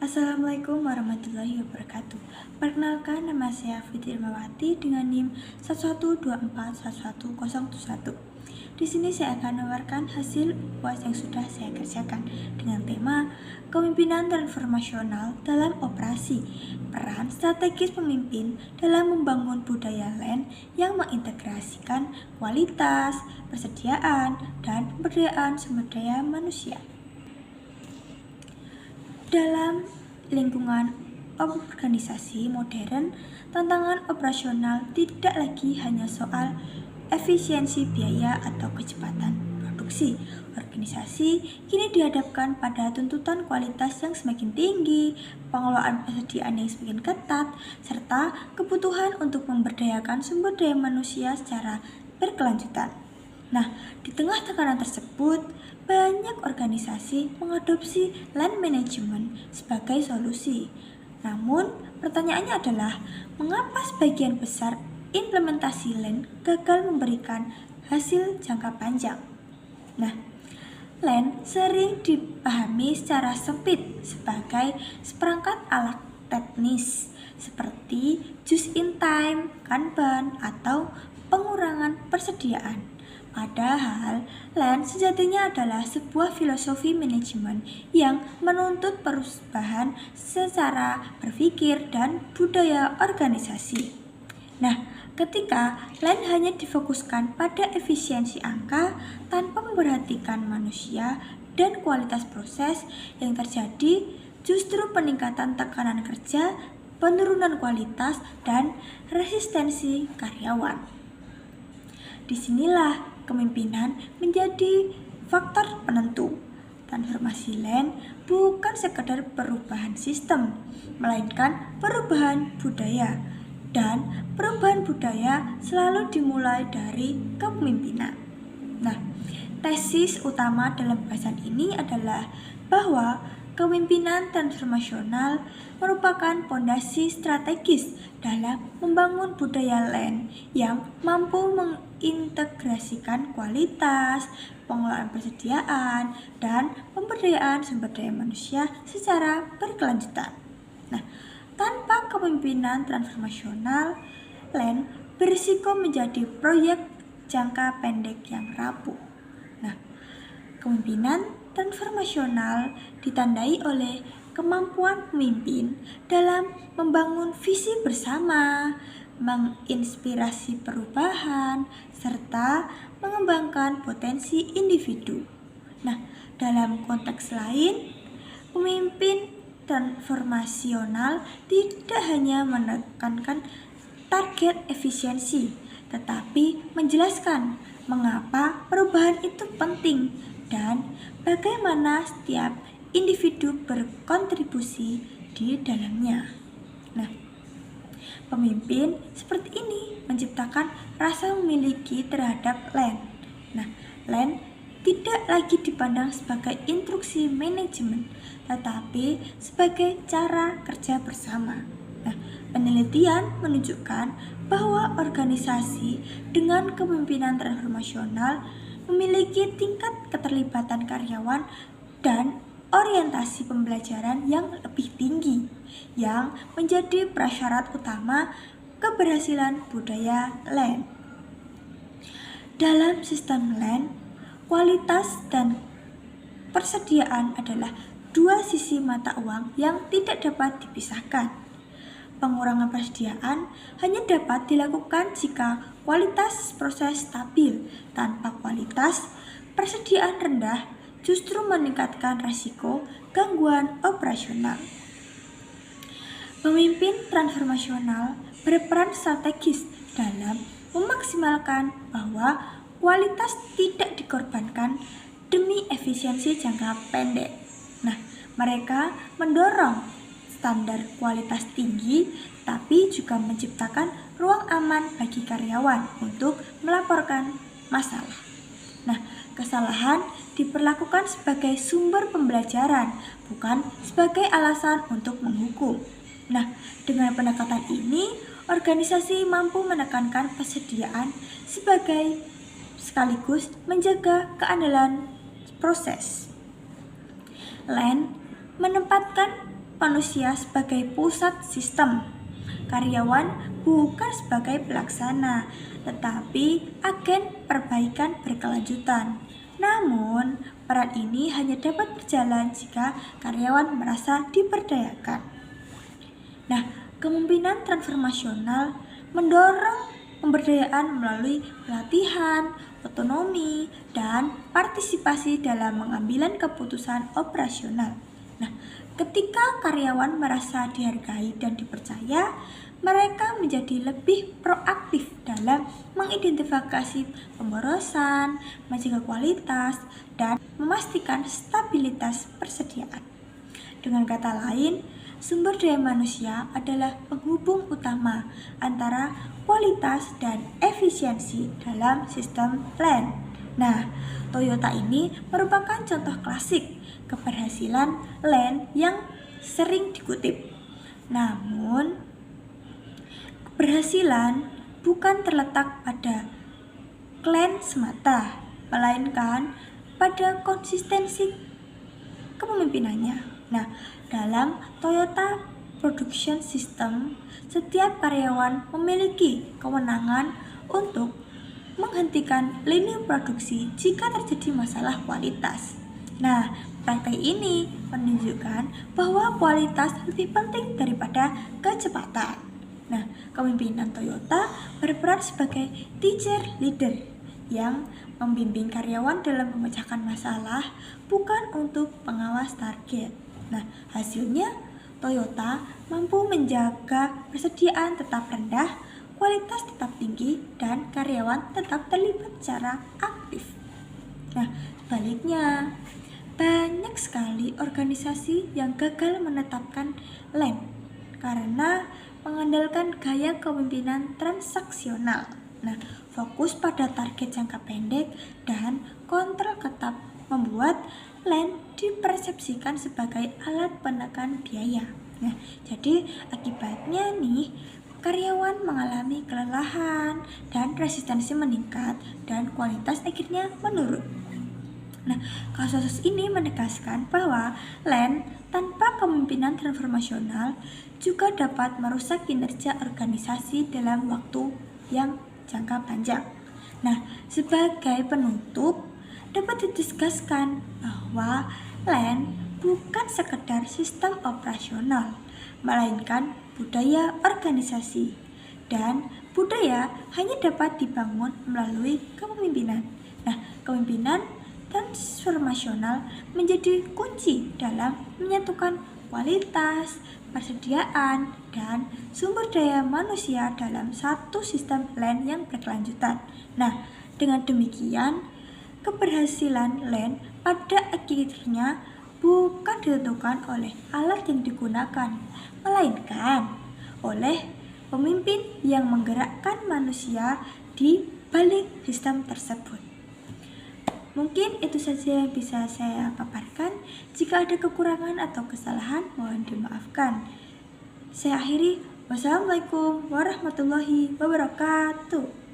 Assalamualaikum warahmatullahi wabarakatuh. Perkenalkan, nama saya Fitri Mawati dengan NIM 112411001. Di sini saya akan menawarkan hasil UAS yang sudah saya kerjakan dengan tema Kepemimpinan Transformasional dalam Operasi, peran strategis pemimpin dalam membangun budaya LAN yang mengintegrasikan kualitas, persediaan, dan pemberdayaan sumber daya manusia. Dalam lingkungan organisasi modern, tantangan operasional tidak lagi hanya soal efisiensi biaya atau kecepatan produksi. Organisasi kini dihadapkan pada tuntutan kualitas yang semakin tinggi, pengelolaan persediaan yang semakin ketat, serta kebutuhan untuk memberdayakan sumber daya manusia secara berkelanjutan. Nah, di tengah tekanan tersebut, banyak organisasi mengadopsi LAN management sebagai solusi. Namun, pertanyaannya adalah, mengapa sebagian besar implementasi LAN gagal memberikan hasil jangka panjang? Nah, LAN sering dipahami secara sempit sebagai seperangkat alat teknis seperti just in time, Kanban, atau pengurangan persediaan. Padahal, LAN sejatinya adalah sebuah filosofi manajemen yang menuntut perubahan secara berpikir dan budaya organisasi. Nah, ketika LAN hanya difokuskan pada efisiensi angka tanpa memperhatikan manusia dan kualitas proses, yang terjadi justru peningkatan tekanan kerja, penurunan kualitas, dan resistensi karyawan. Disinilah kepemimpinan menjadi faktor penentu. Transformasi LAN bukan sekedar perubahan sistem, melainkan perubahan budaya. Dan perubahan budaya selalu dimulai dari kepemimpinan. Nah, tesis utama dalam bahasan ini adalah bahwa kepemimpinan transformasional merupakan fondasi strategis dalam membangun budaya LAN yang mampu mengintegrasikan kualitas, pengelolaan persediaan, dan pemberdayaan sumber daya manusia secara berkelanjutan. Nah, tanpa kepemimpinan transformasional, LAN berisiko menjadi proyek jangka pendek yang rapuh. Nah, kepemimpinan transformasional ditandai oleh kemampuan pemimpin dalam membangun visi bersama, menginspirasi perubahan, serta mengembangkan potensi individu. Nah, dalam konteks lain, pemimpin transformasional tidak hanya menekankan target efisiensi, tetapi menjelaskan mengapa perubahan itu penting dan bagaimana setiap individu berkontribusi di dalamnya. Nah, pemimpin seperti ini menciptakan rasa memiliki terhadap LAN. Nah, LAN tidak lagi dipandang sebagai instruksi manajemen, tetapi sebagai cara kerja bersama. Nah, penelitian menunjukkan bahwa organisasi dengan kepemimpinan transformasional memiliki tingkat keterlibatan karyawan dan orientasi pembelajaran yang lebih tinggi, yang menjadi prasyarat utama keberhasilan budaya LAN. Dalam sistem LAN, kualitas dan persediaan adalah dua sisi mata uang yang tidak dapat dipisahkan. Pengurangan persediaan hanya dapat dilakukan jika kualitas proses stabil. Tanpa kualitas, persediaan rendah justru meningkatkan risiko gangguan operasional. Pemimpin transformasional berperan strategis dalam memaksimalkan bahwa kualitas tidak dikorbankan demi efisiensi jangka pendek. Nah, mereka mendorong standar kualitas tinggi, tapi juga menciptakan ruang aman bagi karyawan untuk melaporkan masalah. Nah, kesalahan diperlakukan sebagai sumber pembelajaran, bukan sebagai alasan untuk menghukum. Nah, dengan pendekatan ini, organisasi mampu menekankan persediaan sebagai sekaligus menjaga keandalan proses. LAN menempatkan manusia sebagai pusat sistem. Karyawan bukan sebagai pelaksana, tetapi agen perbaikan berkelanjutan. Namun, peran ini hanya dapat berjalan jika karyawan merasa diberdayakan. Nah, kepemimpinan transformasional mendorong pemberdayaan melalui pelatihan, otonomi, dan partisipasi dalam pengambilan keputusan operasional. Nah, ketika karyawan merasa dihargai dan dipercaya, mereka menjadi lebih proaktif dalam mengidentifikasi pemborosan, menjaga kualitas, dan memastikan stabilitas persediaan. Dengan kata lain, sumber daya manusia adalah penghubung utama antara kualitas dan efisiensi dalam sistem LAN. Nah, Toyota ini merupakan contoh klasik keberhasilan LAN yang sering dikutip. Namun, keberhasilan bukan terletak pada klaim semata, melainkan pada konsistensi kepemimpinannya. Nah, dalam Toyota Production System, setiap karyawan memiliki kewenangan untuk menghentikan lini produksi jika terjadi masalah kualitas. Nah, praktek ini menunjukkan bahwa kualitas lebih penting daripada kecepatan. Nah, kepemimpinan Toyota berperan sebagai teacher leader yang membimbing karyawan dalam memecahkan masalah, bukan untuk pengawas target. Nah, hasilnya Toyota mampu menjaga persediaan tetap rendah, kualitas tetap tinggi, dan karyawan tetap terlibat secara aktif. Nah, sebaliknya, banyak sekali organisasi yang gagal menetapkan LAN karena mengandalkan gaya kepemimpinan transaksional. Nah, fokus pada target jangka pendek dan kontrol ketat membuat LAN dipersepsikan sebagai alat penekan biaya. Nah, jadi akibatnya nih, karyawan mengalami kelelahan dan resistensi meningkat dan kualitas akhirnya menurun. Nah, kasus ini menegaskan bahwa LAN tanpa kepemimpinan transformasional juga dapat merusak kinerja organisasi dalam waktu yang jangka panjang. Nah, sebagai penutup, dapat ditegaskan bahwa LAN bukan sekedar sistem operasional, melainkan budaya organisasi. Dan budaya hanya dapat dibangun melalui kepemimpinan. Nah, kepemimpinan transformasional menjadi kunci dalam menyatukan kualitas, persediaan, dan sumber daya manusia dalam satu sistem LAN yang berkelanjutan. Nah, dengan demikian, keberhasilan LAN pada akhirnya bukan ditentukan oleh alat yang digunakan, melainkan oleh pemimpin yang menggerakkan manusia di balik sistem tersebut. Mungkin itu saja yang bisa saya paparkan. Jika ada kekurangan atau kesalahan, mohon dimaafkan. Saya akhiri. Wassalamualaikum warahmatullahi wabarakatuh.